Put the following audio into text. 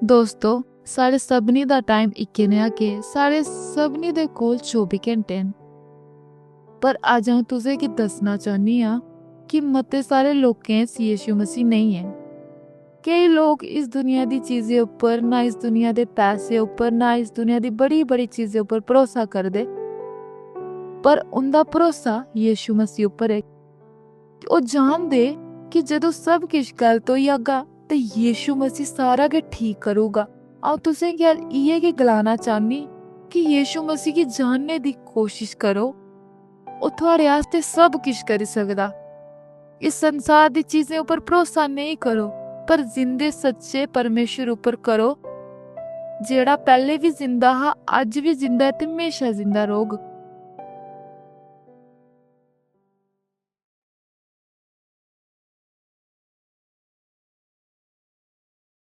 ਦੋਸਤੋ, ਸਾਡੇ ਸਭਨੀ ਦਾ ਟਾਈਮ ਇੱਕੇ ਜਿਹਾ ਕਿ ਸਾਡੇ ਸਭਨੀ ਦੇ ਕੋਲ 24 ਘੰਟੇ ਹਨ। पर अज हूँ तुसें कि दसना चाहनी हाँ कि मते सारे लोकें च यीशु मसीह नहीं है। कई लोग इस दुनिया दी चीज़ें उपर, ना इस दुनिया दे पैसे उपर, ना इस दुनिया दी बड़ी बड़ी चीज़ें उपर भरोसा करदे, पर उनका भरोसा यीशु मसीह उपर है। वो जानदे कि जदों सब किश गलत होई जागा ते यीशु मसीह सारा के ठीक करूगा। आओ तुसें गल इयै कि गलाना चाहनी कि यीशु मसीह गी जानने दी कोशिश करो। ਉਹ ਤੁਹਾਡੇ ਵਾਸਤੇ ਸਭ ਕੁਝ ਕਰ ਸਕਦਾ। इस संसार दी चीजें ऊपर भरोसा नहीं करो, पर जिंदे सच्चे परमेश्वर ऊपर करो, जेड़ा पहले भी जिंदा हा, अज भी जिंदा है ते हमेशा जिंदा रहोग।